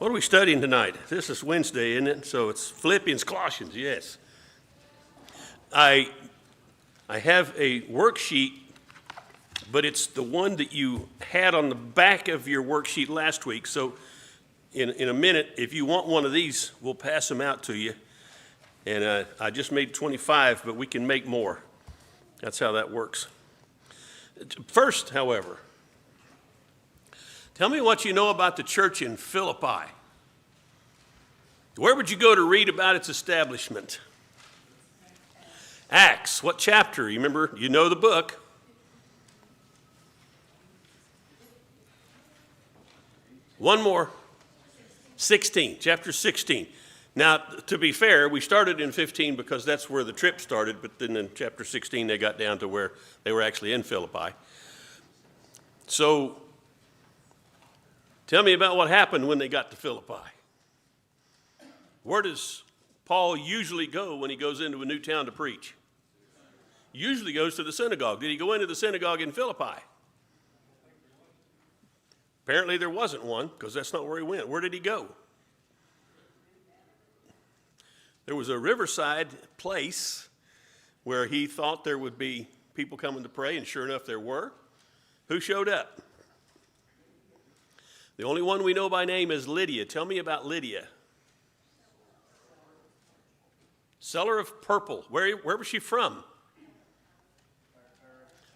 What are we studying tonight? This is Wednesday, isn't it? So it's Philippians Colossians, yes. I have a worksheet, but it's the one that you had on the back of your worksheet last week. So in a minute, if you want one of these, we'll pass them out to you. And I just made 25, but we can make more. That's how that works. First, however, tell me what you know about the church in Philippi. Where would you go to read about its establishment? Acts, what chapter? You remember, you know the book. One more. 16, chapter 16. Now, to be fair, we started in 15 because that's where the trip started, but then in chapter 16 they got down to where they were actually in Philippi. So, tell me about what happened when they got to Philippi. Where does Paul usually go when he goes into a new town to preach? Usually goes to the synagogue. Did he go into the synagogue in Philippi? Apparently there wasn't one, because that's not where he went. Where did he go? There was a riverside place where he thought there would be people coming to pray, and sure enough there were. Who showed up? The only one we know by name is Lydia. Tell me about Lydia. Seller of purple. Where was she from?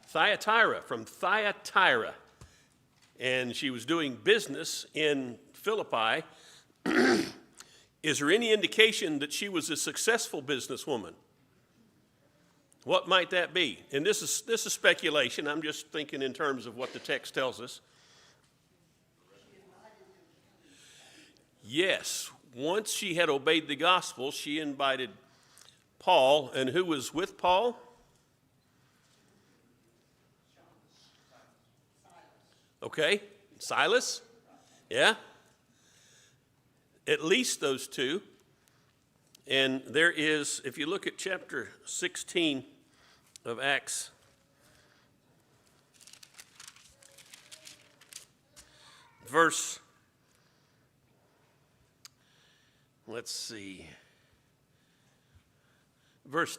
Thyatira, from Thyatira. And she was doing business in Philippi. Is there any indication that she was a successful businesswoman? What might that be? And this is speculation. I'm just thinking in terms of what the text tells us. Yes, once she had obeyed the gospel, she invited Paul, and who was with Paul? Okay, Silas? Yeah? At least those two. And there is, if you look at chapter 16 of Acts, verse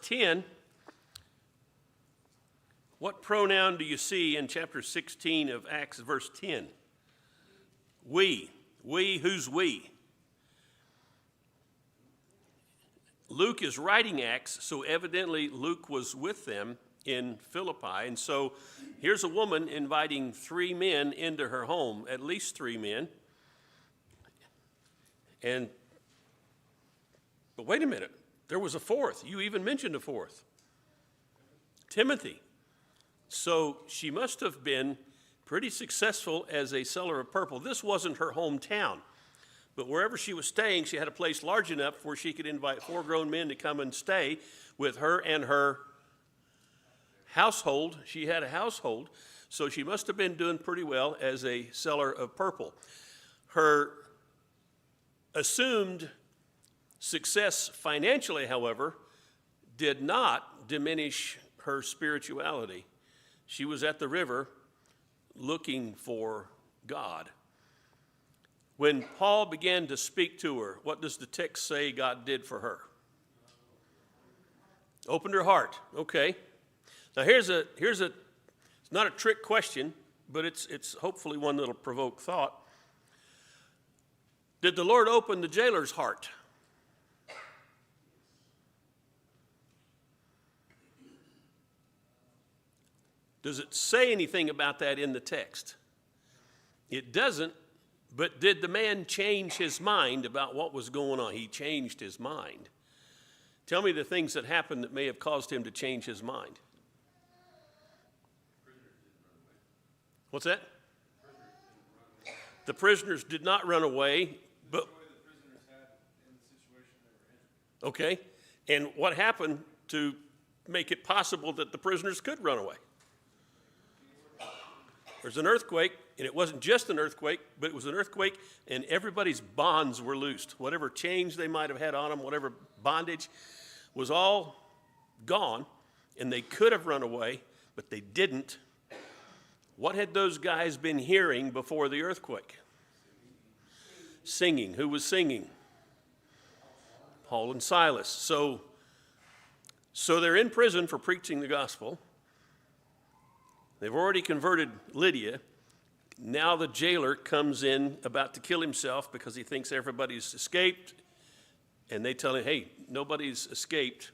10, what pronoun do you see in chapter 16 of Acts, verse 10? We. We, who's we? Luke is writing Acts, so evidently Luke was with them in Philippi. And so here's a woman inviting three men into her home, at least three men. But wait a minute, there was a fourth. You even mentioned a fourth. Timothy. So she must have been pretty successful as a seller of purple. This wasn't her hometown. But wherever she was staying, she had a place large enough where she could invite four grown men to come and stay with her and her household. She had a household, so she must have been doing pretty well as a seller of purple. Her assumed success financially, however, did not diminish her spirituality. She was at the river looking for God. When Paul began to speak to her, what does the text say God did for her? Opened her heart. Okay. Now here's it's not a trick question, but it's hopefully one that'll provoke thought. Did the Lord open the jailer's heart? Does it say anything about that in the text? It doesn't. But did the man change his mind about what was going on? He changed his mind. Tell me the things that happened that may have caused him to change his mind. What's that? The prisoners did not run away, but okay. And what happened to make it possible that the prisoners could run away? There's an earthquake, and it wasn't just an earthquake, but it was an earthquake, and everybody's bonds were loosed. Whatever change they might have had on them, whatever bondage, was all gone, and they could have run away, but they didn't. What had those guys been hearing before the earthquake? singing. Who was singing? Paul and Silas. So they're in prison for preaching the gospel. They've already converted Lydia. Now the jailer comes in about to kill himself because he thinks everybody's escaped. And they tell him, hey, nobody's escaped.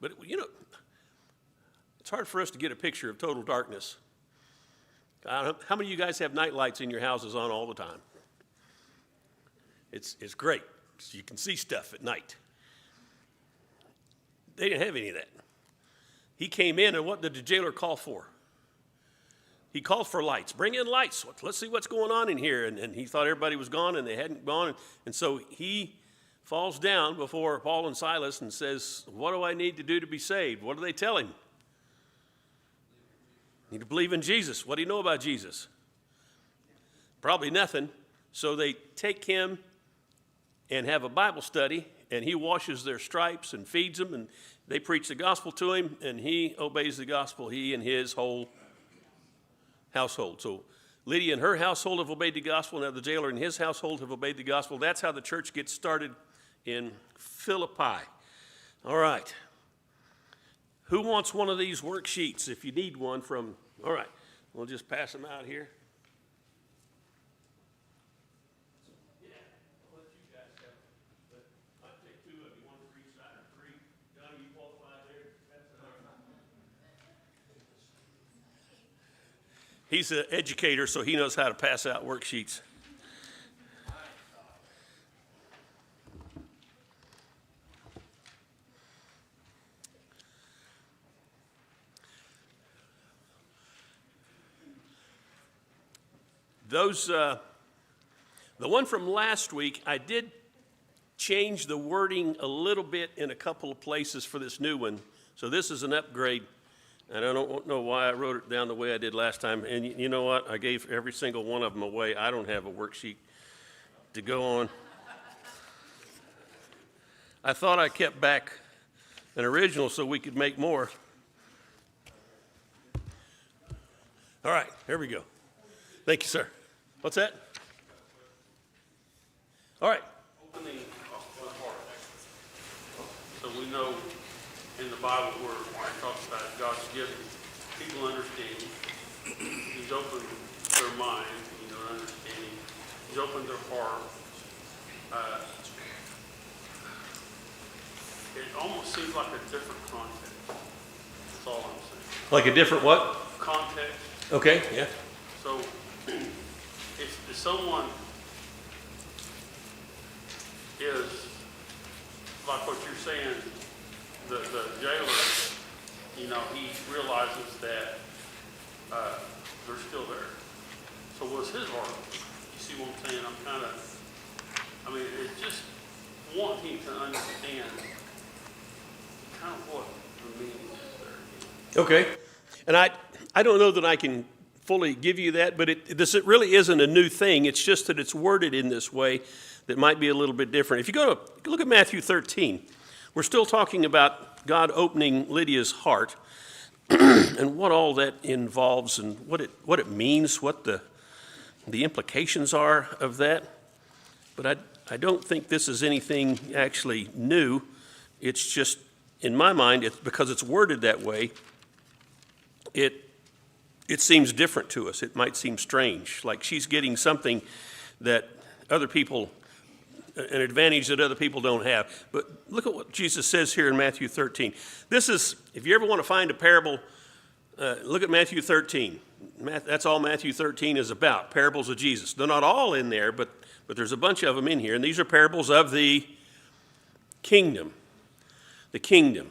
But, it's hard for us to get a picture of total darkness. How many of you guys have night lights in your houses on all the time? It's great. So you can see stuff at night. They didn't have any of that. He came in, and what did the jailer call for? He called for lights. Bring in lights. Let's see what's going on in here. And he thought everybody was gone, and they hadn't gone. And so he falls down before Paul and Silas and says, what do I need to do to be saved? What do they tell him? You need to believe in Jesus. What do you know about Jesus? Probably nothing. So they take him and have a Bible study, and he washes their stripes and feeds them, and they preach the gospel to him, and he obeys the gospel, he and his whole household. So Lydia and her household have obeyed the gospel. Now the jailer and his household have obeyed the gospel. That's how the church gets started in Philippi. All right. Who wants one of these worksheets if you need one from, all right, we'll just pass them out here. Yeah, I'll let you guys have them. But I'll take two of you, one for each side or three. Johnny, you qualify there. He's an educator, so he knows how to pass out worksheets. The one from last week, I did change the wording a little bit in a couple of places for this new one. So this is an upgrade, and I don't know why I wrote it down the way I did last time. And you know what? I gave every single one of them away. I don't have a worksheet to go on. I thought I kept back an original so we could make more. All right, here we go. Thank you, sir. What's that? All right. Opening one part. So we know in the Bible where it talks about God's given people understanding. He's opened their mind, understanding. He's opened their heart. It almost seems like a different context. That's all I'm saying. Like a different what? Context. Okay, yeah. So if someone is, like what you're saying, the jailer, he realizes that they're still there. So was his heart? You see what I'm saying? It's just wanting to understand kind of what the meaning is there. Okay. And I don't know that I can fully give you that, but this really isn't a new thing. It's just that it's worded in this way that might be a little bit different. If you look at Matthew 13, we're still talking about God opening Lydia's heart and what all that involves and what it means, what the implications are of that. But I don't think this is anything actually new. It's just, in my mind, it's because it's worded that way, it seems different to us. It might seem strange, like she's getting something that other people, an advantage that other people don't have. But look at what Jesus says here in Matthew 13. This is, if you ever want to find a parable, look at Matthew 13. That's all Matthew 13 is about, parables of Jesus. They're not all in there, but there's a bunch of them in here. And these are parables of the kingdom. The kingdom.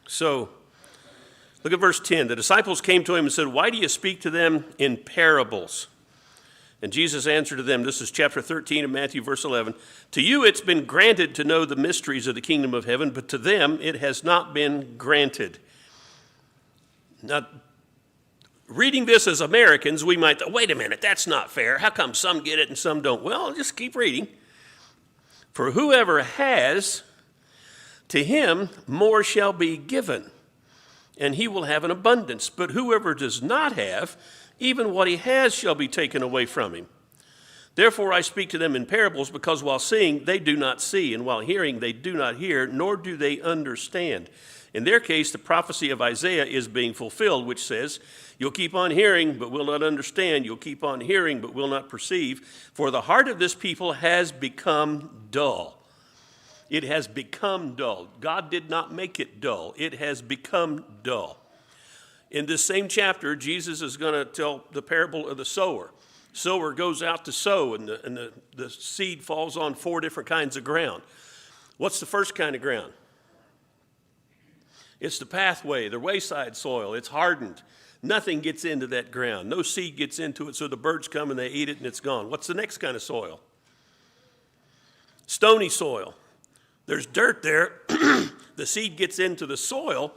So, look at verse 10. The disciples came to him and said, why do you speak to them in parables? And Jesus answered to them, this is chapter 13 of Matthew, verse 11. To you it's been granted to know the mysteries of the kingdom of heaven, but to them it has not been granted. Now, reading this as Americans, we might think, wait a minute, that's not fair. How come some get it and some don't? Well, just keep reading. For whoever has, to him more shall be given, and he will have an abundance. But whoever does not have, even what he has shall be taken away from him. Therefore I speak to them in parables, because while seeing they do not see, and while hearing they do not hear, nor do they understand. In their case, the prophecy of Isaiah is being fulfilled, which says, you'll keep on hearing, but will not understand. You'll keep on hearing, but will not perceive. For the heart of this people has become dull. It has become dull. God did not make it dull. It has become dull. In this same chapter, Jesus is going to tell the parable of the sower. Sower goes out to sow, and the seed falls on 4 different kinds of ground. What's the first kind of ground? It's the pathway, the wayside soil. It's hardened. Nothing gets into that ground. No seed gets into it, so the birds come and they eat it and it's gone. What's the next kind of soil? Stony soil. There's dirt there. The seed gets into the soil,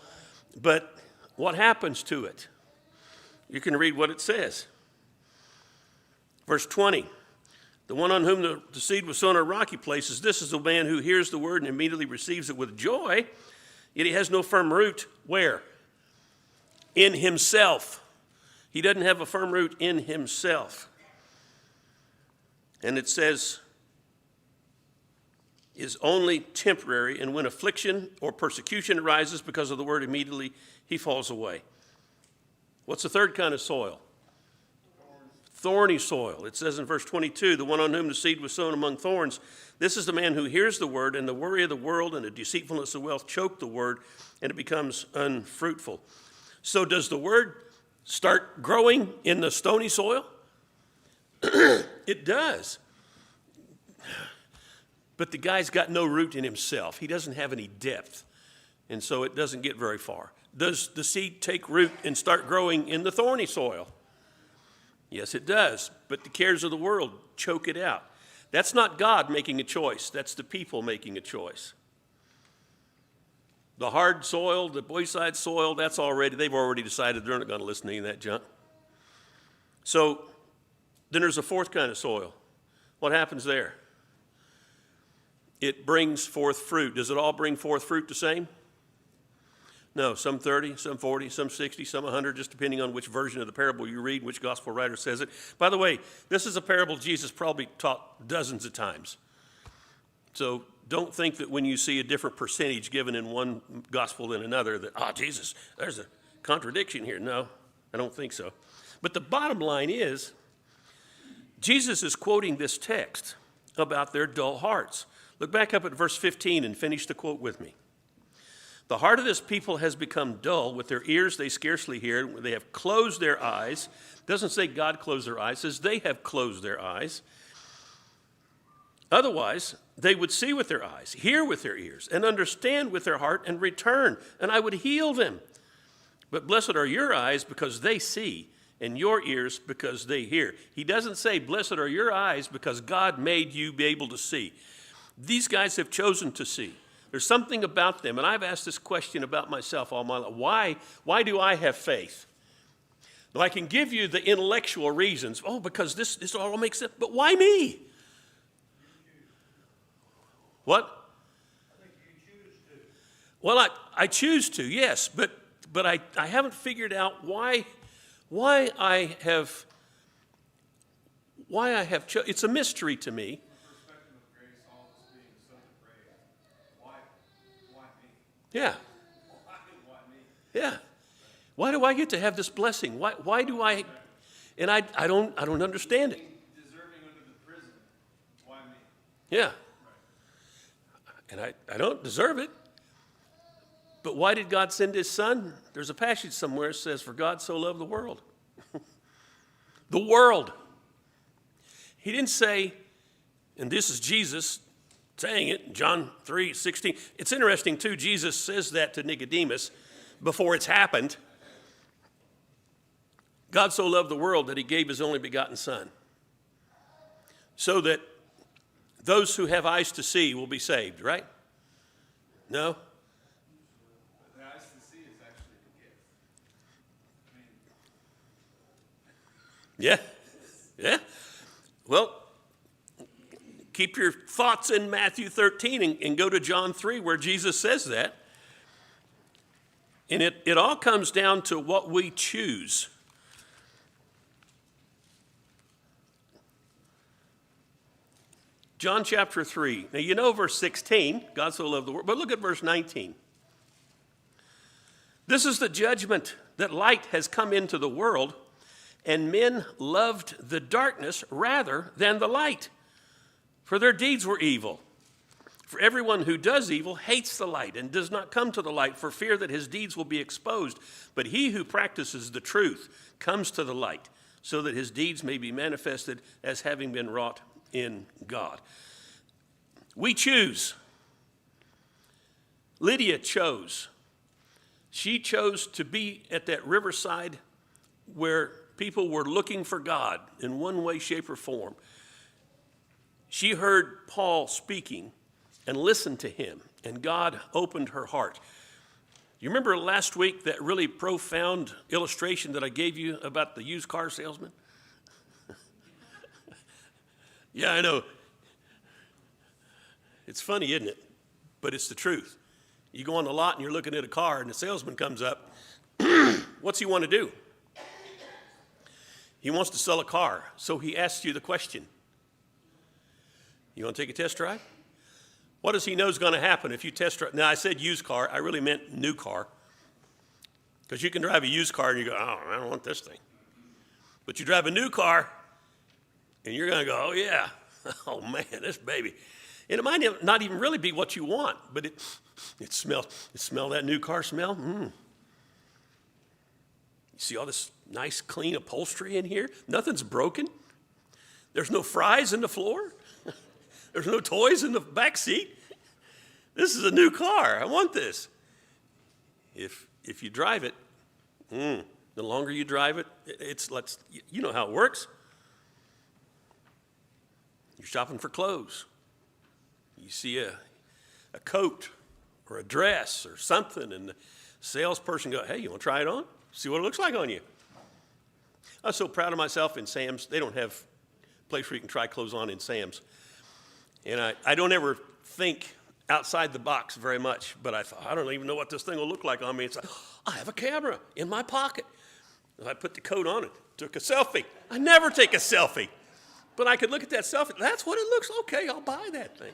but what happens to it? You can read what it says. Verse 20. The one on whom the seed was sown on rocky places, this is the man who hears the word and immediately receives it with joy. Yet he has no firm root. Where? In himself. He doesn't have a firm root in himself. And it says, is only temporary, and when affliction or persecution arises because of the word, immediately he falls away. What's the third kind of soil? Thorny soil. It says in verse 22, the one on whom the seed was sown among thorns, this is the man who hears the word, and the worry of the world and the deceitfulness of wealth choke the word, and it becomes unfruitful. So does the word start growing in the stony soil? It does. But the guy's got no root in himself. He doesn't have any depth, and so it doesn't get very far. Does the seed take root and start growing in the thorny soil? Yes, it does, but the cares of the world choke it out. That's not God making a choice. That's the people making a choice. The hard soil, the wayside soil, they've already decided they're not going to listen to any of that junk. So then there's a fourth kind of soil. What happens there? It brings forth fruit. Does it all bring forth fruit the same? No, some 30, some 40, some 60, some 100, just depending on which version of the parable you read, which gospel writer says it. By the way, this is a parable Jesus probably taught dozens of times. So don't think that when you see a different percentage given in one gospel than another that, Jesus, there's a contradiction here. No, I don't think so. But the bottom line is, Jesus is quoting this text about their dull hearts. Look back up at verse 15 and finish the quote with me. The heart of this people has become dull. With their ears they scarcely hear. They have closed their eyes. It doesn't say God closed their eyes. It says they have closed their eyes. Otherwise, they would see with their eyes, hear with their ears, and understand with their heart, and return, and I would heal them. But blessed are your eyes because they see, and your ears because they hear. He doesn't say, blessed are your eyes because God made you be able to see. These guys have chosen to see. There's something about them, and I've asked this question about myself all my life. Why do I have faith? Now, I can give you the intellectual reasons. Because this all makes sense. But why me? What? I think you choose to. Well, I choose to, yes, but I haven't figured out why I have chosen. It's a mystery to me. Yeah. Yeah. Why do I get to have this blessing? Why do I? And I don't understand it. Deserving under the prison. Why me? Yeah. And I don't deserve it. But why did God send his son? There's a passage somewhere that says, for God so loved the world. The world. He didn't say, and this is Jesus saying it, John 3:16. It's interesting, too, Jesus says that to Nicodemus before it's happened. God so loved the world that he gave his only begotten son, so that those who have eyes to see will be saved, right? No? The eyes to see is actually a gift. Yeah? Yeah? Well, keep your thoughts in Matthew 13 and go to John 3 where Jesus says that. And it all comes down to what we choose. John chapter 3. Now, you know verse 16, God so loved the world, but look at verse 19. This is the judgment, that light has come into the world, and men loved the darkness rather than the light, for their deeds were evil. For everyone who does evil hates the light and does not come to the light for fear that his deeds will be exposed. But he who practices the truth comes to the light, so that his deeds may be manifested as having been wrought in God. We choose. Lydia chose. She chose to be at that riverside where people were looking for God in one way, shape, or form. She heard Paul speaking and listened to him, and God opened her heart. You remember last week that really profound illustration that I gave you about the used car salesman? Yeah, I know. It's funny, isn't it? But it's the truth. You go on the lot and you're looking at a car and the salesman comes up. What's he want to do? He wants to sell a car. So he asks you the question. You want to take a test drive? What does he know is going to happen if you test drive? Now, I said used car. I really meant new car. Because you can drive a used car and you go, oh, I don't want this thing. But you drive a new car and you're going to go, oh, yeah. Oh, man, this baby. And it might not even really be what you want, but it smell that new car smell. You see all this nice, clean upholstery in here? Nothing's broken. There's no fries in the floor. There's no toys in the back seat. This is a new car. I want this. If you drive it, the longer you drive it, you know how it works. You're shopping for clothes. You see a coat or a dress or something, and the salesperson goes, hey, you want to try it on? See what it looks like on you. I was so proud of myself in Sam's. They don't have a place where you can try clothes on in Sam's. And I don't ever think outside the box very much, but I thought, I don't even know what this thing will look like on me. It's like, I have a camera in my pocket. I put the coat on it, took a selfie. I never take a selfie, but I could look at that selfie. That's what it looks like. Okay, I'll buy that thing.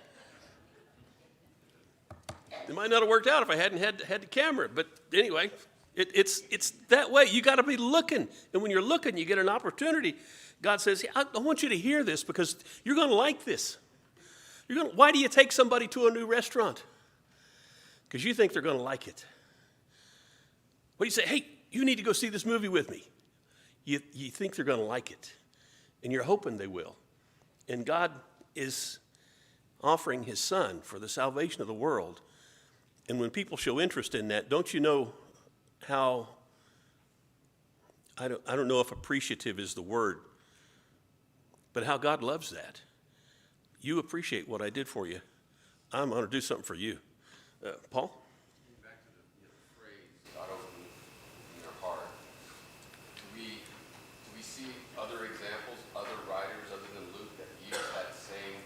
It might not have worked out if I hadn't had the camera, but anyway, it's that way. You got to be looking, and when you're looking, you get an opportunity. God says, I want you to hear this because you're going to like this. Why do you take somebody to a new restaurant? Because you think they're going to like it. What do you say? Hey, you need to go see this movie with me. You think they're going to like it, and you're hoping they will. And God is offering his son for the salvation of the world. And when people show interest in that, don't you know how, I don't know if appreciative is the word, but how God loves that. You appreciate what I did for you. I'm going to do something for you. Paul? Back to the phrase, God opened in your heart. Do we see other examples, other writers other than Luke that use that same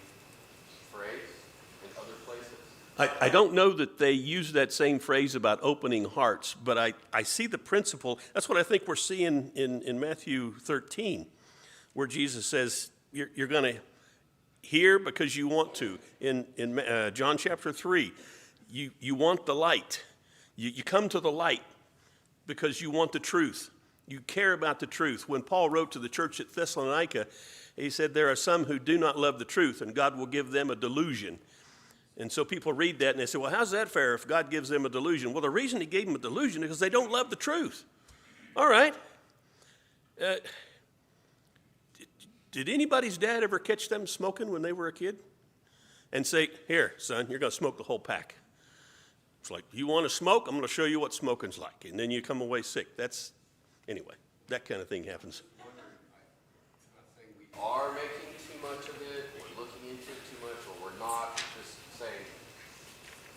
phrase in other places? I don't know that they use that same phrase about opening hearts, but I see the principle. That's what I think we're seeing in Matthew 13, where Jesus says, you're going to hear because you want to. In John chapter 3, you want the light. You come to the light because you want the truth. You care about the truth. When Paul wrote to the church at Thessalonica, he said, there are some who do not love the truth, and God will give them a delusion. And so people read that and they say, well, how's that fair if God gives them a delusion? Well, the reason he gave them a delusion is because they don't love the truth. All right. Did anybody's dad ever catch them smoking when they were a kid? And say, here, son, you're going to smoke the whole pack. It's like, you want to smoke? I'm going to show you what smoking's like. And then you come away sick. Anyway, that kind of thing happens. I'm not saying we are making too much of it, we're looking into it too much, or we're not. Just saying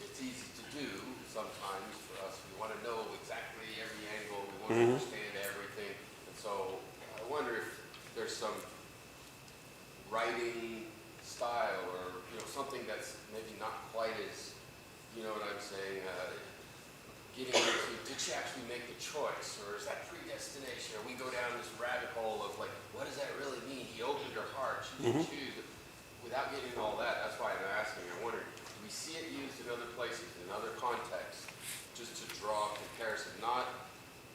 it's easy to do sometimes for us. We want to know exactly every angle. We want to understand everything. And so I wonder if there's some writing style or something that's maybe not quite as, you know what I'm saying, getting into, did she actually make the choice, or is that predestination, or we go down this rabbit hole of like, what does that really mean? He opened her heart, she didn't choose, without getting into all that, that's why I'm asking, I wonder, do we see it used in other places, in other contexts, just to draw a comparison? Not,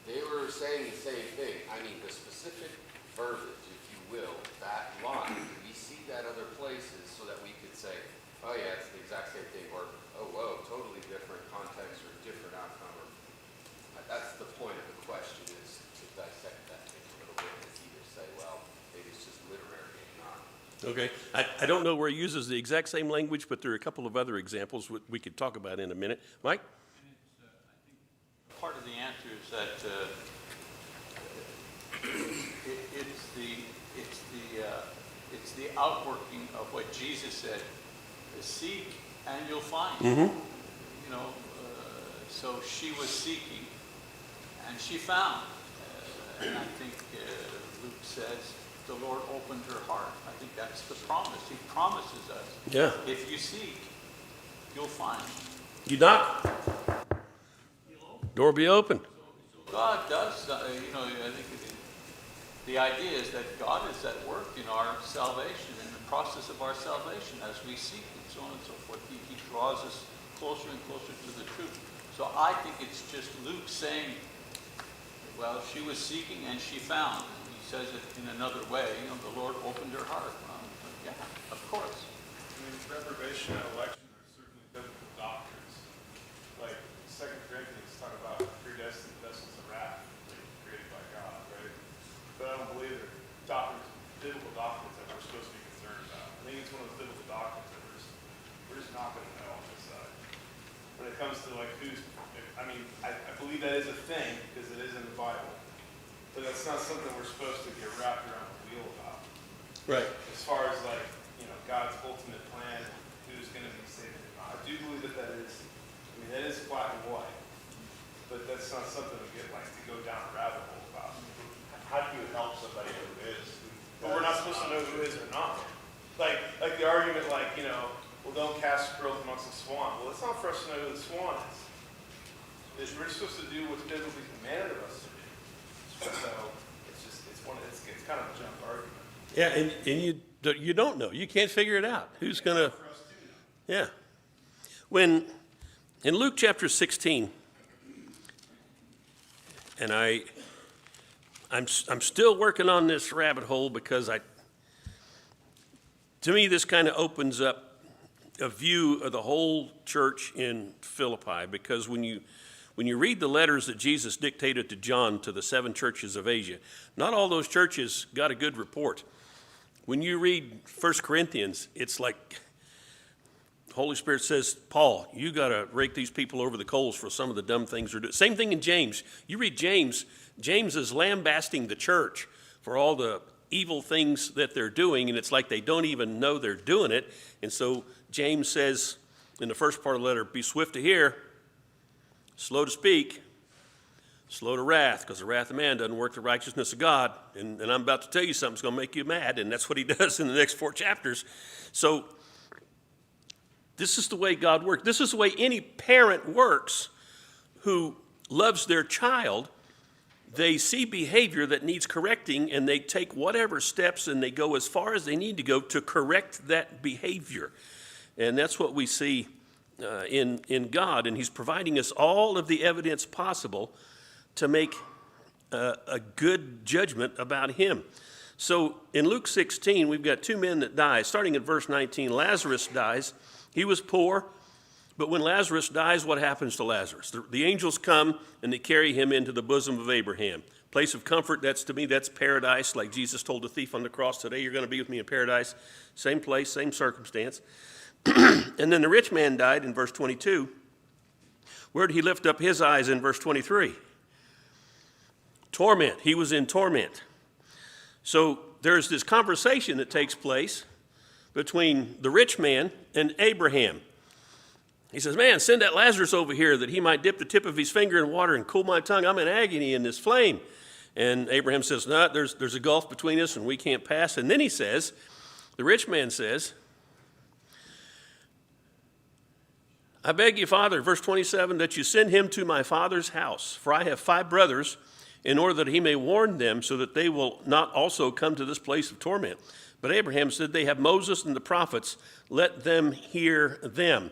they were saying the same thing. I mean, the specific verbiage, if you will, that line, do we see that other places so that we could say, oh yeah, it's the exact same thing, or, oh whoa, totally different context or different outcome, or, that's the point of the question, is to dissect that thing a little bit, and either say, well, maybe it's just literary and not. Okay. I don't know where he uses the exact same language, but there are a couple of other examples we could talk about in a minute. Mike? Part of the answer is that it's the outworking of what Jesus said: "Seek and you'll find." Mm-hmm. You know, so she was seeking, and she found. And I think Luke says the Lord opened her heart. I think that's the promise. He promises us. Yeah. If you seek, you'll find. You knock, door be open. God does, I think the idea is that God is at work in our salvation, in the process of our salvation, as we seek and so on and so forth. He draws us closer and closer to the truth. So I think it's just Luke saying, well, she was seeking and she found. And he says it in another way, the Lord opened her heart. Yeah, of course. I mean, reprobation and election are certainly biblical doctrines. Like 2 Corinthians talk about predestined vessels of wrath created by God, right? But I don't believe they're doctrines, biblical doctrines that we're supposed to be concerned about. I think it's one of those biblical doctrines that we're just not going to know on this side. When it comes to like I believe that is a thing because it is in the Bible, but that's not something we're supposed to get wrapped around the wheel about. Right. As far as like, God's ultimate plan, who's going to be saved. I do believe that that is black and white, but that's not something we get like to go down a rabbit hole about. How do you help somebody who is? But we're not supposed to know who is or not. Like the argument, well, don't cast pearls amongst the swan. Well, it's not for us to know who the swan is. We're supposed to do what's biblically commanded of us to do. So it's kind of a junk argument. Yeah, and you don't know. You can't figure it out. Who's going to... Yeah. When, in Luke chapter 16, and I'm still working on this rabbit hole because to me, this kind of opens up a view of the whole church in Philippi, because when you read the letters that Jesus dictated to John to the 7 churches of Asia, not all those churches got a good report. When you read 1 Corinthians, it's like the Holy Spirit says, Paul, you got to rake these people over the coals for some of the dumb things they're doing. Same thing in James. You read James, James is lambasting the church for all the evil things that they're doing, and it's like they don't even know they're doing it. And so James says in the first part of the letter, be swift to hear, slow to speak, slow to wrath, because the wrath of man doesn't work the righteousness of God. And I'm about to tell you something that's going to make you mad, and that's what he does in the next 4 chapters. So this is the way God works. This is the way any parent works who loves their child. They see behavior that needs correcting, and they take whatever steps, and they go as far as they need to go to correct that behavior. And that's what we see in God, and he's providing us all of the evidence possible to make a good judgment about him. So in Luke 16, we've got 2 men that die. Starting at verse 19, Lazarus dies. He was poor, but when Lazarus dies, what happens to Lazarus? The angels come and they carry him into the bosom of Abraham. Place of comfort, that's paradise, like Jesus told the thief on the cross, today you're going to be with me in paradise. Same place, same circumstance. And then the rich man died in verse 22. Where did he lift up his eyes in verse 23? Torment. He was in torment. So there's this conversation that takes place between the rich man and Abraham. He says, man, send that Lazarus over here that he might dip the tip of his finger in water and cool my tongue. I'm in agony in this flame. And Abraham says, no, there's a gulf between us and we can't pass. And then he says, the rich man says, I beg you, Father, verse 27, that you send him to my father's house, for I have 5 brothers, in order that he may warn them so that they will not also come to this place of torment. But Abraham said, they have Moses and the prophets. Let them hear them.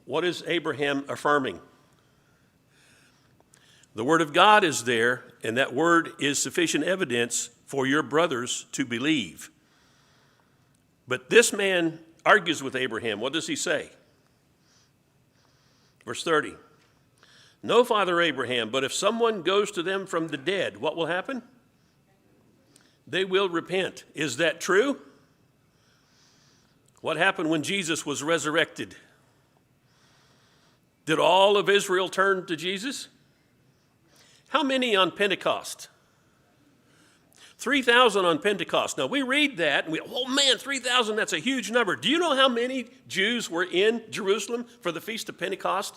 What is Abraham affirming? The word of God is there, and that word is sufficient evidence for your brothers to believe. But this man argues with Abraham. What does he say? Verse 30. No, Father Abraham, but if someone goes to them from the dead, what will happen? They will repent. Is that true? What happened when Jesus was resurrected? Did all of Israel turn to Jesus? How many on Pentecost? 3,000 on Pentecost. Now we read that and oh man, 3,000, that's a huge number. Do you know how many Jews were in Jerusalem for the Feast of Pentecost?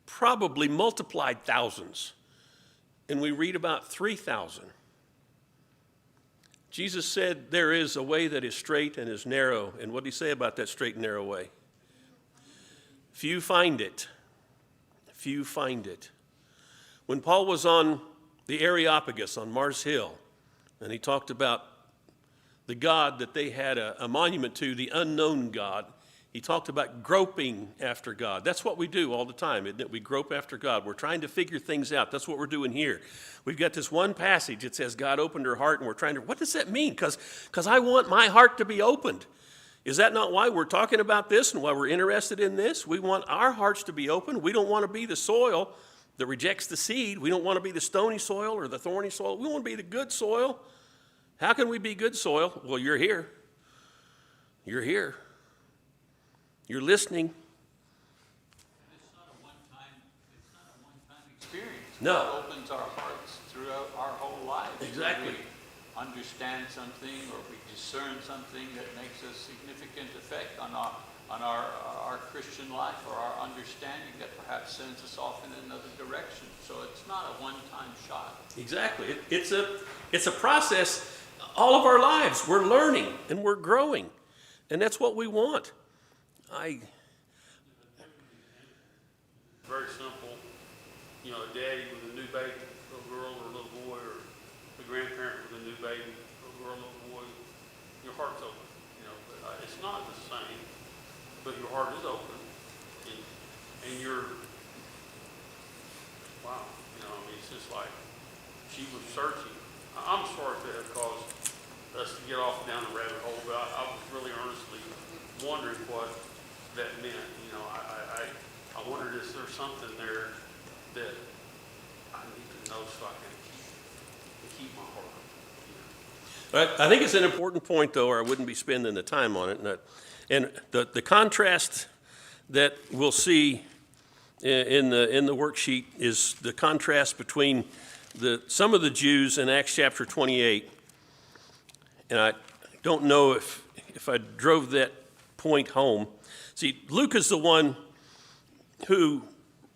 Probably multiplied thousands. And we read about 3,000. Jesus said there is a way that is straight and is narrow. And what did he say about that straight and narrow way? Few find it. Few find it. When Paul was on the Areopagus on Mars Hill, and he talked about the God that they had a monument to, the unknown God, he talked about groping after God. That's what we do all the time, isn't it? We grope after God. We're trying to figure things out. That's what we're doing here. We've got this one passage that says God opened her heart, and we're trying to, what does that mean? Because I want my heart to be opened. Is that not why we're talking about this and why we're interested in this? We want our hearts to be open. We don't want to be the soil that rejects the seed. We don't want to be the stony soil or the thorny soil. We want to be the good soil. How can we be good soil? Well, you're here. You're here. You're listening. It's not a one-time experience. No. God opens our hearts throughout our whole lives. Exactly. We understand something or we discern something that makes a significant effect on our Christian life or our understanding that perhaps sends us off in another direction. So it's not a one-time shot. Exactly. It's a process all of our lives. We're learning and we're growing. And that's what we want. Very simple. You know, a daddy with a new baby, little girl or a little boy, or a grandparent with a new baby, little girl, little boy. Your heart's open. You know, but it's not the same, but your heart is open, and you're. Wow. You know, I mean, it's just like she was searching. I'm sorry if that caused us to get off down the rabbit hole, but I was really earnestly wondering what that meant. You know, I wondered, is there something there that I need to know so I can keep my heart open? I think it's an important point, though, or I wouldn't be spending the time on it. And the contrast that we'll see in the worksheet is the contrast between some of the Jews in Acts chapter 28. And I don't know if I drove that point home. See, Luke is the one who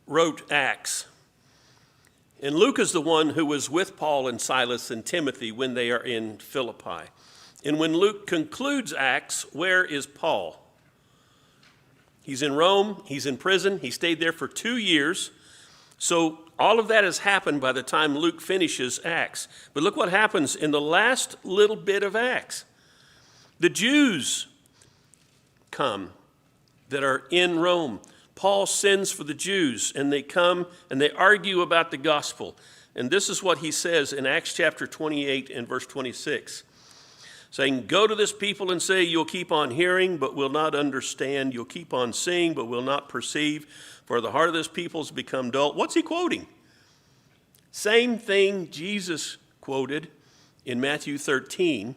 wrote Acts. And Luke is the one who was with Paul and Silas and Timothy when they are in Philippi. And when Luke concludes Acts, where is Paul? He's in Rome. He's in prison. He stayed there for 2 years. So all of that has happened by the time Luke finishes Acts. But look what happens in the last little bit of Acts. The Jews come that are in Rome. Paul sends for the Jews, and they come and they argue about the gospel. And this is what he says in Acts chapter 28 and verse 26, saying, "Go to this people and say, you'll keep on hearing, but will not understand. You'll keep on seeing, but will not perceive. For the heart of this people has become dull." What's he quoting? Same thing Jesus quoted in Matthew 13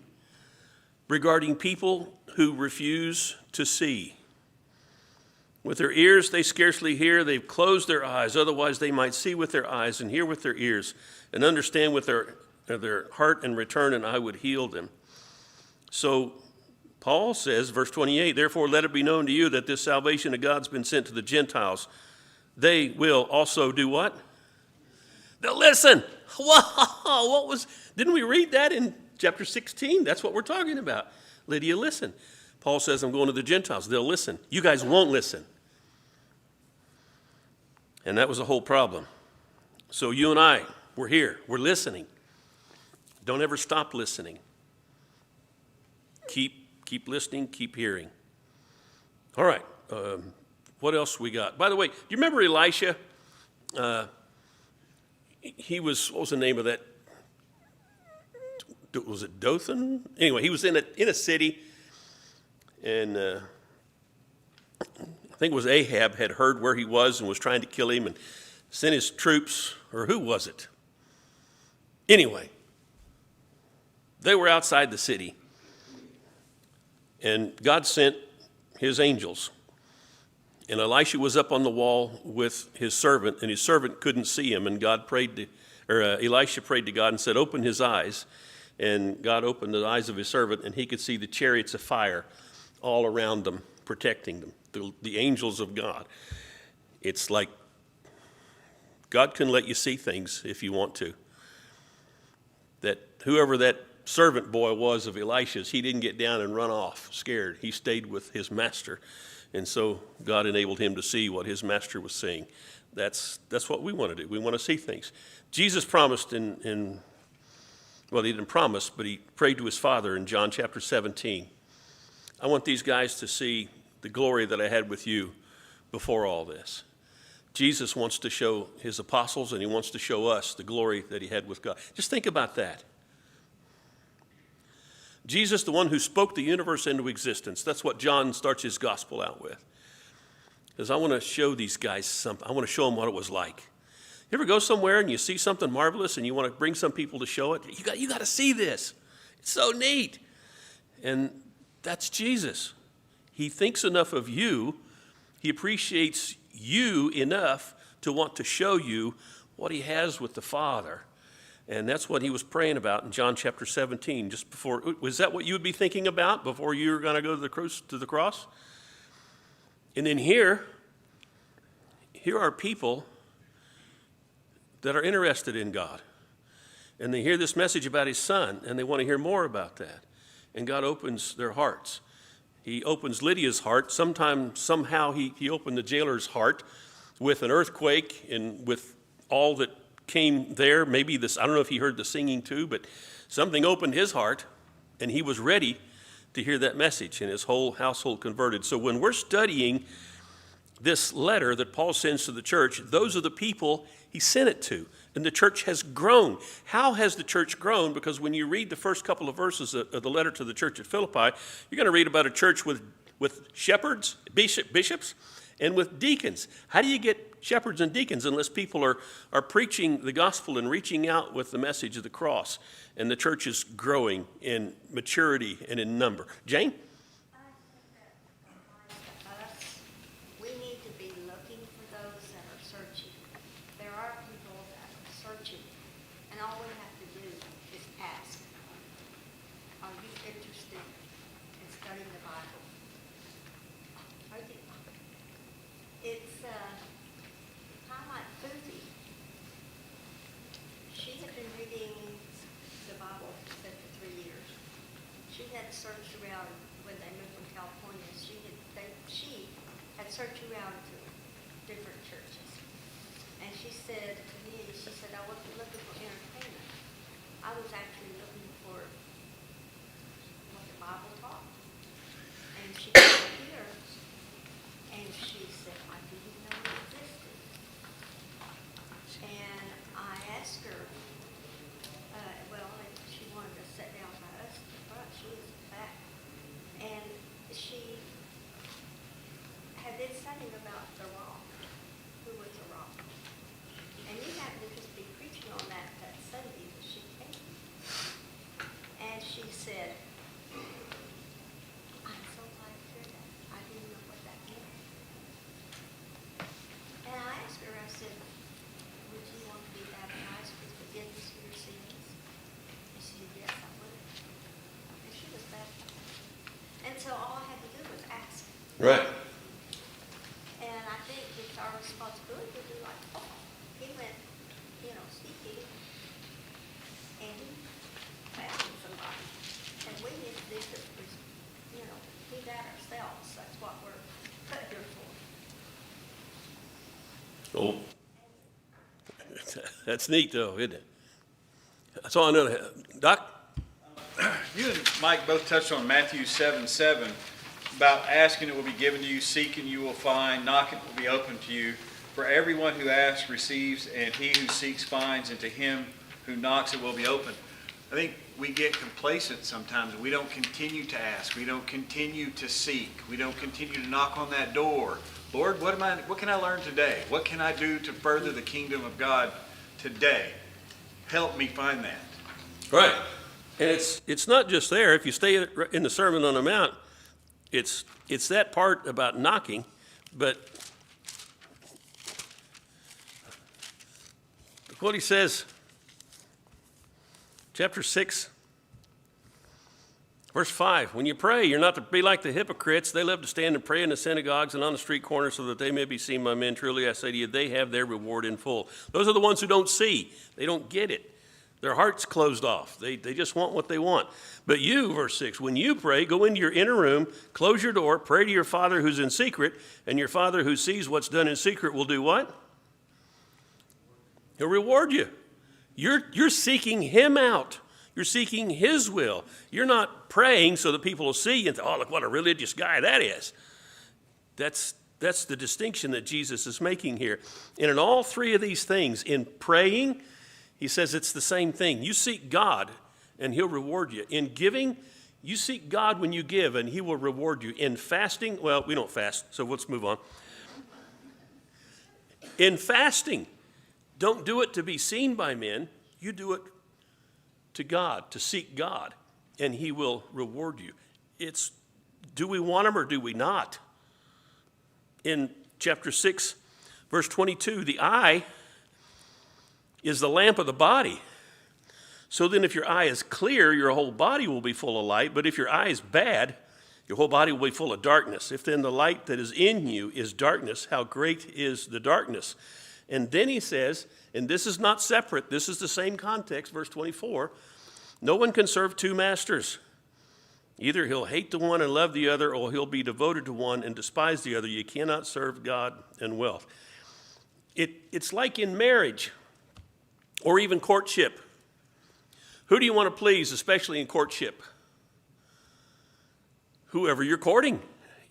regarding people who refuse to see. With their ears they scarcely hear, they've closed their eyes, otherwise they might see with their eyes and hear with their ears and understand with their heart and return, and I would heal them. So Paul says, verse 28, "Therefore let it be known to you that this salvation of God's been sent to the Gentiles. They will also do what? They'll listen." Whoa, didn't we read that in chapter 16? That's what we're talking about. Lydia, listen. Paul says, I'm going to the Gentiles. They'll listen. You guys won't listen. And that was the whole problem. So you and I, we're here. We're listening. Don't ever stop listening. Keep listening, keep hearing. All right, what else we got? By the way, do you remember Elisha? He was, what was the name of that? Was it Dothan? Anyway, he was in a city, and I think it was Ahab had heard where he was and was trying to kill him and sent his troops, or who was it? Anyway, they were outside the city, and God sent his angels. And Elisha was up on the wall with his servant, and his servant couldn't see him. And Elisha prayed to God and said, "Open his eyes." And God opened the eyes of his servant, and he could see the chariots of fire all around them, protecting them, the angels of God. It's like God can let you see things if you want to. That whoever that servant boy was of Elisha's, he didn't get down and run off scared. He stayed with his master. And so God enabled him to see what his master was seeing. That's what we want to do. We want to see things. Jesus promised well, he didn't promise, but he prayed to his Father in John chapter 17. I want these guys to see the glory that I had with you before all this. Jesus wants to show his apostles, and he wants to show us the glory that he had with God. Just think about that. Jesus, the one who spoke the universe into existence. That's what John starts his gospel out with. Because I want to show these guys something. I want to show them what it was like. You ever go somewhere and you see something marvelous and you want to bring some people to show it? You got to see this. It's so neat. And that's Jesus. He thinks enough of you. He appreciates you enough to want to show you what he has with the Father. And that's what he was praying about in John chapter 17, just before. Was that what you would be thinking about before you were going to go to the cross? And then here are people that are interested in God. And they hear this message about his son, and they want to hear more about that. And God opens their hearts. He opens Lydia's heart. Somehow he opened the jailer's heart with an earthquake and with all that came there. Maybe this, I don't know if he heard the singing too, but something opened his heart, and he was ready to hear that message, and his whole household converted. So when we're studying this letter that Paul sends to the church, those are the people he sent it to. And the church has grown. How has the church grown? Because when you read the first couple of verses of the letter to the church at Philippi, you're going to read about a church with shepherds, bishops, and with deacons. How do you get shepherds and deacons unless people are preaching the gospel and reaching out with the message of the cross? And the church is growing in maturity and in number. Jane? I think that we need to be looking for those that are searching. There are people that are searching, and all we have to do is ask, are you interested in studying the Bible? Are you? It's kind of like Susie. She had been reading the Bible for 3 years. She had searched around when they moved from California. She had searched around to different churches. And she said to me, I wasn't looking for entertainment. I was actually looking for what the Bible taught. And she came here, and she said, I didn't know it existed. And I asked her, she wanted to sit down by us in the front. She was back. And she had been studying about the rock. Who was the rock? And you happened to just be preaching on that Sunday that she came. And she said, I'm so glad to hear that. I didn't know what that meant. And I asked her, I said, would you want to be baptized with forgiveness of your sins? And she said, yes, I would. And she was baptized. And so all I had to do was ask. Right. And I think it's our responsibility to do like Paul. He went, seeking, and he found somebody. And we need to do this, do that ourselves. That's what we're put here for. Oh, that's neat though, isn't it? That's all I know. Doc? You and Mike both touched on Matthew 7:7 about asking it will be given to you, seeking you will find, knocking it will be open to you. For everyone who asks receives, and he who seeks finds, and to him who knocks it will be open. I think we get complacent sometimes. We don't continue to ask. We don't continue to seek. We don't continue to knock on that door. Lord, what can I learn today? What can I do to further the kingdom of God today? Help me find that. Right. And it's not just there. If you stay in the Sermon on the Mount, it's that part about knocking, but look what he says, chapter 6, verse 5. When you pray, you're not to be like the hypocrites. They love to stand and pray in the synagogues and on the street corners so that they may be seen by men. Truly, I say to you, they have their reward in full. Those are the ones who don't see. They don't get it. Their heart's closed off. They just want what they want. But you, verse 6, when you pray, go into your inner room, close your door, pray to your Father who's in secret, and your Father who sees what's done in secret will do what? He'll reward you. You're seeking him out. You're seeking his will. You're not praying so that people will see you and think, oh, look what a religious guy that is. That's the distinction that Jesus is making here. And in all three of these things, in praying, he says it's the same thing. You seek God, and he'll reward you. In giving, you seek God when you give, and he will reward you. In fasting, well, we don't fast, so let's move on. In fasting, don't do it to be seen by men. You do it to God, to seek God, and he will reward you. It's, do we want him or do we not? In chapter 6, verse 22, the eye is the lamp of the body. So then if your eye is clear, your whole body will be full of light. But if your eye is bad, your whole body will be full of darkness. If then the light that is in you is darkness, how great is the darkness? And then he says, and this is not separate, this is the same context, verse 24, no one can serve two masters. Either he'll hate the one and love the other, or he'll be devoted to one and despise the other. You cannot serve God and wealth. It's like in marriage or even courtship. Who do you want to please, especially in courtship? Whoever you're courting.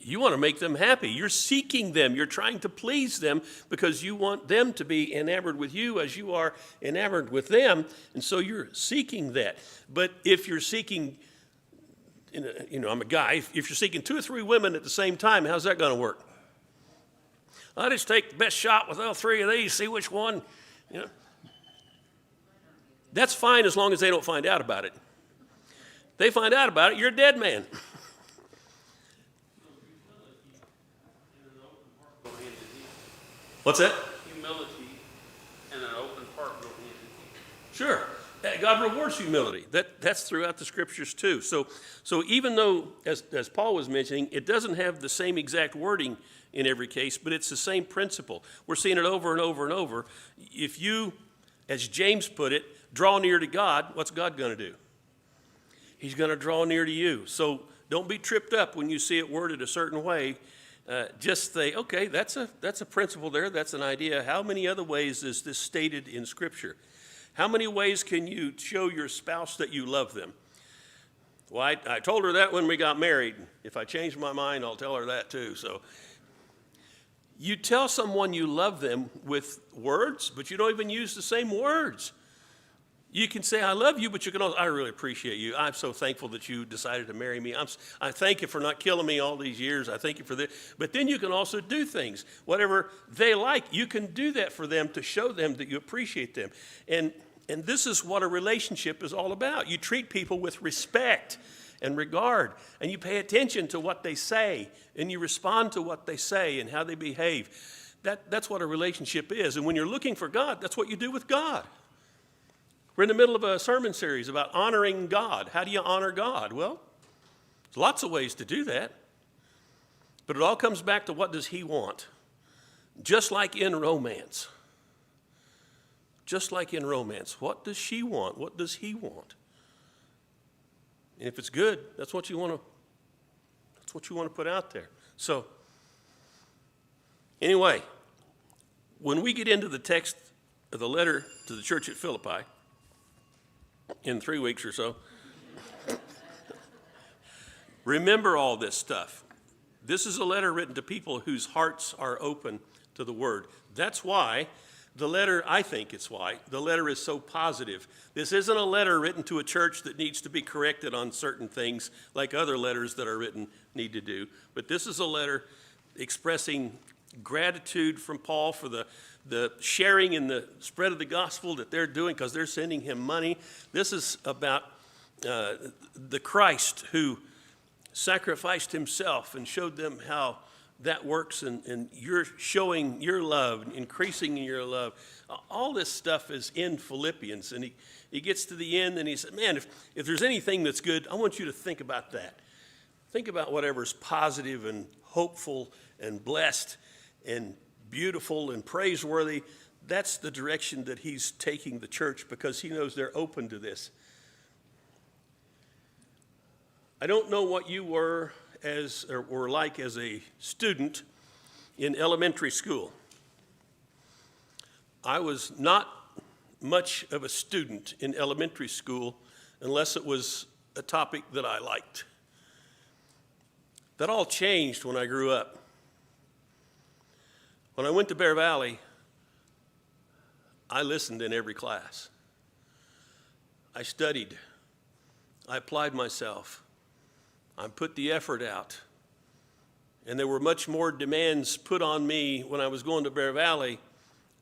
You want to make them happy. You're seeking them. You're trying to please them because you want them to be enamored with you as you are enamored with them. And so you're seeking that. But if you're seeking, I'm a guy, if you're seeking 2 or 3 women at the same time, how's that going to work? I'll just take the best shot with all 3 of these, see which one, That's fine as long as they don't find out about it. They find out about it, you're a dead man. What's that? Humility and an open heart go hand in hand. Sure. God rewards humility. That's throughout the scriptures too. So even though, as Paul was mentioning, it doesn't have the same exact wording in every case, but it's the same principle. We're seeing it over and over and over. If you, as James put it, draw near to God, what's God going to do? He's going to draw near to you. So don't be tripped up when you see it worded a certain way. Just say, okay, that's a principle there. That's an idea. How many other ways is this stated in Scripture? How many ways can you show your spouse that you love them? Well, I told her that when we got married. If I change my mind, I'll tell her that too. So you tell someone you love them with words, but you don't even use the same words. You can say, I love you, but you can also, I really appreciate you. I'm so thankful that you decided to marry me. I thank you for not killing me all these years. I thank you for this. But then you can also do things. Whatever they like, you can do that for them to show them that you appreciate them. And this is what a relationship is all about. You treat people with respect and regard, and you pay attention to what they say, and you respond to what they say and how they behave. That's what a relationship is. And when you're looking for God, that's what you do with God. We're in the middle of a sermon series about honoring God. How do you honor God? Well, there's lots of ways to do that. But it all comes back to what does he want? Just like in romance. Just like in romance. What does she want? What does he want? And if it's good, that's what you want to put out there. So, anyway, when we get into the text of the letter to the church at Philippi, in 3 weeks or so. Remember all this stuff. This is a letter written to people whose hearts are open to the Word. That's why the letter, I think it's why, the letter is so positive. This isn't a letter written to a church that needs to be corrected on certain things like other letters that are written need to do. But this is a letter expressing gratitude from Paul for the sharing and the spread of the gospel that they're doing because they're sending him money. This is about the Christ who sacrificed himself and showed them how that works, and you're showing your love, increasing your love. All this stuff is in Philippians, and he gets to the end and he said, man, if there's anything that's good, I want you to think about that. Think about whatever's positive and hopeful and blessed and beautiful and praiseworthy. That's the direction that he's taking the church because he knows they're open to this. I don't know what you were like as a student in elementary school. I was not much of a student in elementary school unless it was a topic that I liked. That all changed when I grew up. When I went to Bear Valley, I listened in every class. I studied. I applied myself. I put the effort out. And there were much more demands put on me when I was going to Bear Valley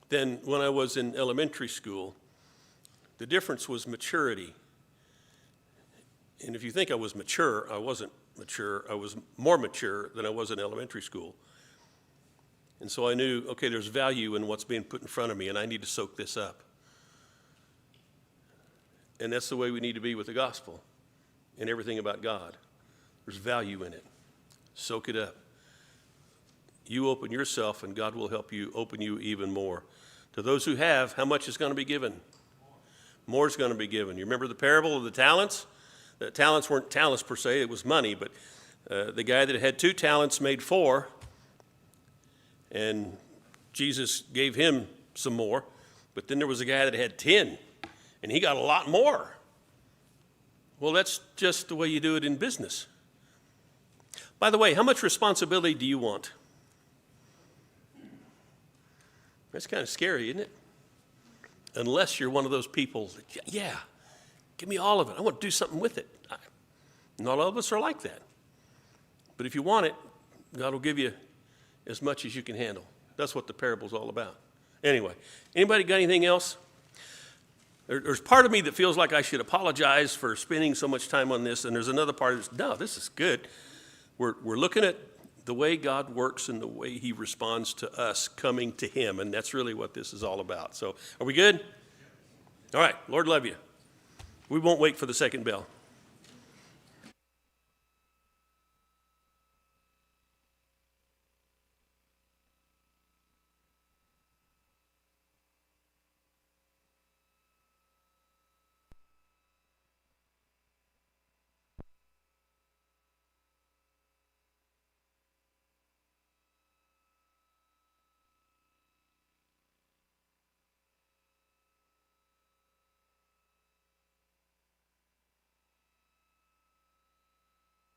than when I was in elementary school. The difference was maturity. And if you think I was mature, I wasn't mature. I was more mature than I was in elementary school. And so I knew, okay, there's value in what's being put in front of me, and I need to soak this up. And that's the way we need to be with the gospel and everything about God. There's value in it. Soak it up. You open yourself, and God will help you open you even more. To those who have, how much is going to be given? More is going to be given. You remember the parable of the talents? The talents weren't talents per se, it was money, but the guy that had 2 talents made 4, and Jesus gave him some more. But then there was a guy that had 10, and he got a lot more. Well, that's just the way you do it in business. By the way, how much responsibility do you want? That's kind of scary, isn't it? Unless you're one of those people that, yeah, give me all of it. I want to do something with it. Not all of us are like that. But if you want it, God will give you as much as you can handle. That's what the parable's all about. Anyway, anybody got anything else? There's part of me that feels like I should apologize for spending so much time on this, and there's another part that's, no, this is good. We're looking at the way God works and the way he responds to us coming to him, and that's really what this is all about. So are we good? All right, Lord love you. We won't wait for the second bell.